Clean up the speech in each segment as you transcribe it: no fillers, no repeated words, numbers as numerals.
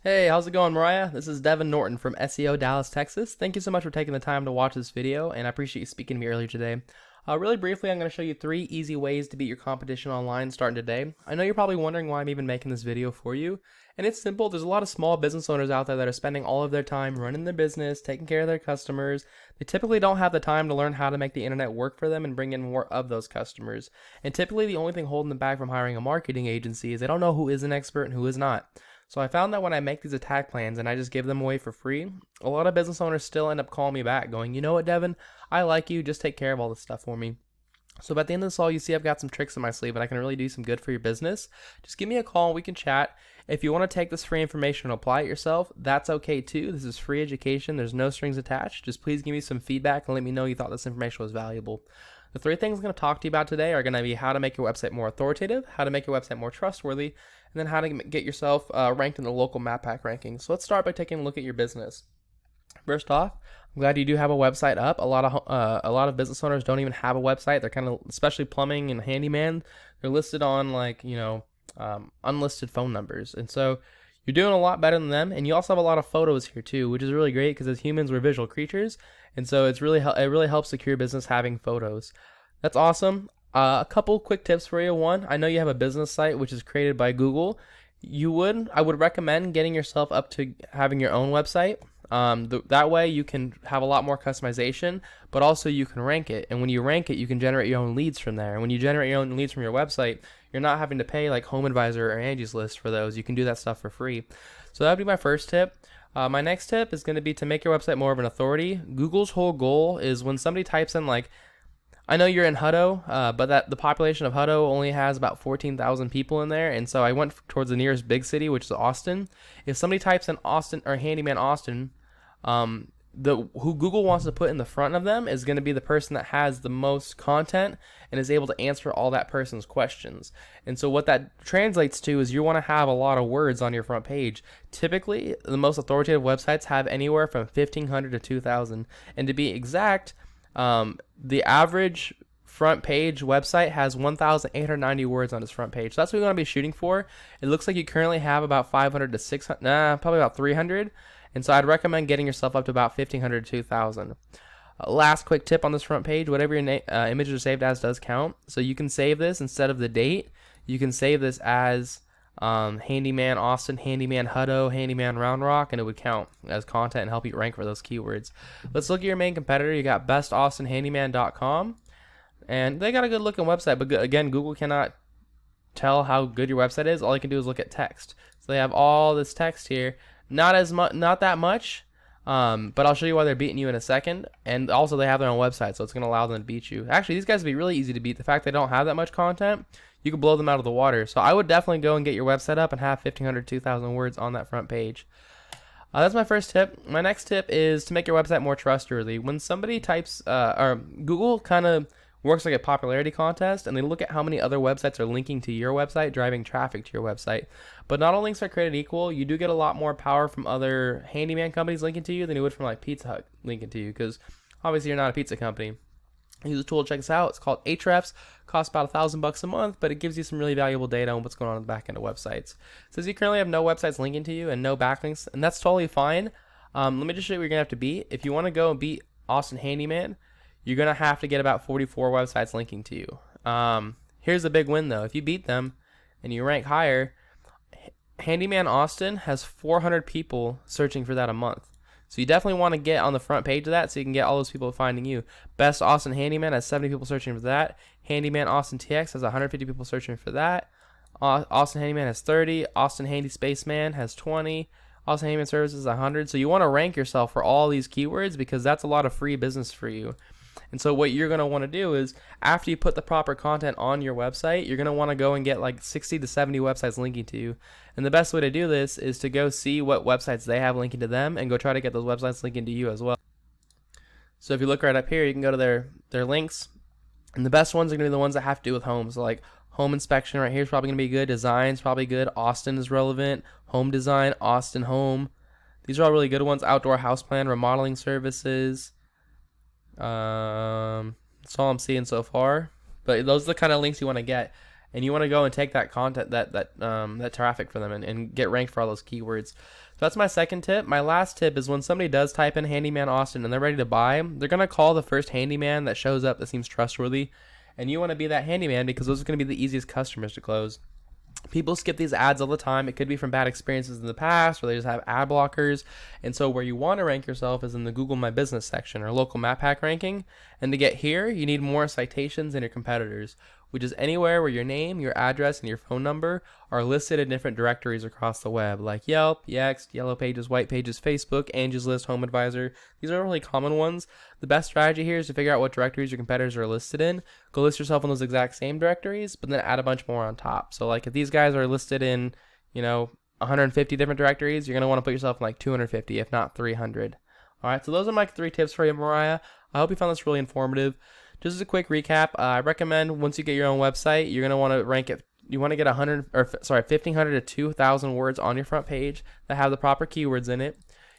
Hey, how's it going, Mariah? This is Devin Norton from SEO Dallas, Texas. Thank you so much for taking the time to watch this video, and I appreciate you speaking to me earlier today. Really briefly, I'm going to show you 3 easy ways to beat your competition online starting today. I know you're probably wondering why I'm even making this video for you, and it's simple. There's a lot of small business owners out there that are spending all of their time running their business, taking care of their customers. They typically don't have the time to learn how to make the internet work for them and bring in more of those customers. And typically, the only thing holding them back from hiring a marketing agency is they don't know who is an expert and who is not. So I found that when I make these attack plans and I just give them away for free, a lot of business owners still end up calling me back going, you know what, Devin, I like you, just take care of all this stuff for me. So at the end of this all, you see I've got some tricks in my sleeve and I can really do some good for your business. Just give me a call and we can chat. If you want to take this free information and apply it yourself, that's okay too. This is free education. There's no strings attached. Just please give me some feedback and let me know you thought this information was valuable. The 3 things I'm going to talk to you about today are going to be how to make your website more authoritative, how to make your website more trustworthy, and then how to get yourself ranked in the local map pack rankings. So let's start by taking a look at your business. First off, I'm glad you do have a website up. A lot of business owners don't even have a website. They're kind of, especially plumbing and handyman, they're listed on unlisted phone numbers, and so you're doing a lot better than them. And you also have a lot of photos here too, which is really great because as humans we're visual creatures, and so it really helps secure business having photos. That's awesome. A couple quick tips for you. One, I know you have a business site which is created by Google. I would recommend getting yourself up to having your own website. That way you can have a lot more customization, but also you can rank it. And when you rank it, you can generate your own leads from there. And when you generate your own leads from your website, you're not having to pay like Home Advisor or Angie's List for those. You can do that stuff for free. So that would be my first tip. My next tip is going to be to make your website more of an authority. Google's whole goal is when somebody types in I know you're in Hutto, but the population of Hutto only has about 14,000 people in there, and so I went towards the nearest big city, which is Austin. If somebody types in Austin or Handyman Austin, who Google wants to put in the front of them is going to be the person that has the most content and is able to answer all that person's questions. And so what that translates to is you want to have a lot of words on your front page. Typically, the most authoritative websites have anywhere from 1,500 to 2,000, and to be exact, the average front page website has 1,890 words on its front page. So that's what we want to be shooting for. It looks like you currently have about 500 to 600, probably about 300. And so I'd recommend getting yourself up to about 1,500 to 2,000. Last quick tip on this front page, whatever your images are saved as does count. So you can save this instead of the date. You can save this as Handyman Austin, Handyman Hutto, Handyman Round Rock, and it would count as content and help you rank for those keywords. Let's look at your main competitor. You got bestaustinhandyman.com, and they got a good looking website, but again, Google cannot tell how good your website is. All you can do is look at text. So they have all this text here, not that much, but I'll show you why they're beating you in a second. And also they have their own website, so it's going to allow them to beat you. Actually, these guys would be really easy to beat. The fact they don't have that much content, you can blow them out of the water. So I would definitely go and get your website up and have 1,500 to 2,000 words on that front page. That's my first tip. My next tip is to make your website more trustworthy. When somebody types, or Google kind of works like a popularity contest, and they look at how many other websites are linking to your website, driving traffic to your website. But not all links are created equal. You do get a lot more power from other handyman companies linking to you than you would from like Pizza Hut linking to you, because obviously you're not a pizza company. Use a tool to check this out. It's called Ahrefs. Costs about $1,000 a month, but it gives you some really valuable data on what's going on in the back end of websites. It says you currently have no websites linking to you and no backlinks, and that's totally fine. Let me just show you what you're gonna have to beat. If you want to go and beat Austin Handyman, you're gonna have to get about 44 websites linking to you. Here's the big win though. If you beat them and you rank higher, Handyman Austin has 400 people searching for that a month. So you definitely want to get on the front page of that so you can get all those people finding you. Best Austin Handyman has 70 people searching for that. Handyman Austin TX has 150 people searching for that. Austin Handyman has 30. Austin Handy Spaceman has 20. Austin Handyman Services is 100. So you want to rank yourself for all these keywords because that's a lot of free business for you. And so what you're going to want to do is after you put the proper content on your website, you're going to want to go and get like 60 to 70 websites linking to you. And the best way to do this is to go see what websites they have linking to them and go try to get those websites linking to you as well. So if you look right up here, you can go to their links. And the best ones are going to be the ones that have to do with homes. So like home inspection right here is probably going to be good. Design's probably good. Austin is relevant. Home design, Austin home. These are all really good ones. Outdoor house plan, remodeling services. That's all I'm seeing so far, but those are the kind of links you want to get. and you want to go and take that content, that traffic for them, and get ranked for all those keywords. So that's my second tip. My last tip is when somebody does type in Handyman Austin and they're ready to buy, they're going to call the first handyman that shows up that seems trustworthy, and you want to be that handyman because those are going to be the easiest customers to close. People skip these ads all the time. It could be from bad experiences in the past, or they just have ad blockers. And so where you want to rank yourself is in the Google My Business section or local map hack ranking. And to get here, you need more citations than your competitors, which is anywhere where your name, your address, and your phone number are listed in different directories across the web, like Yelp, Yext, Yellow Pages, White Pages, Facebook, Angie's List, Home Advisor. These are really common ones. The best strategy here is to figure out what directories your competitors are listed in. Go list yourself in those exact same directories, but then add a bunch more on top. So like if these guys are listed in, 150 different directories, you're going to want to put yourself in like 250, if not 300. All right, so those are my 3 tips for you, Mariah. I hope you found this really informative. Just as a quick recap, I recommend once you get your own website, you're going to want to rank it. You want to get 1,500 to 2,000 words on your front page that have the proper keywords in it.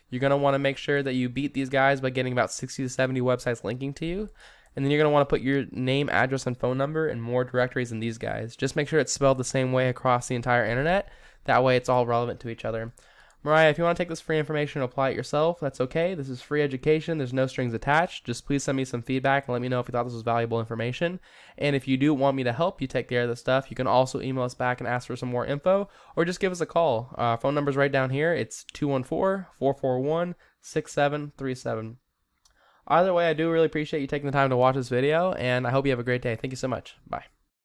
You're going to want to make sure that you beat these guys by getting about 60 to 70 websites linking to you. And then you're going to want to put your name, address, and phone number in more directories than these guys. Just make sure it's spelled the same way across the entire internet. That way it's all relevant to each other. Mariah, if you want to take this free information and apply it yourself, that's okay. This is free education. There's no strings attached. Just please send me some feedback and let me know if you thought this was valuable information. And if you do want me to help you take care of this stuff, you can also email us back and ask for some more info, or just give us a call. Phone number's right down here. It's 214-441-6737. Either way, I do really appreciate you taking the time to watch this video, and I hope you have a great day. Thank you so much. Bye.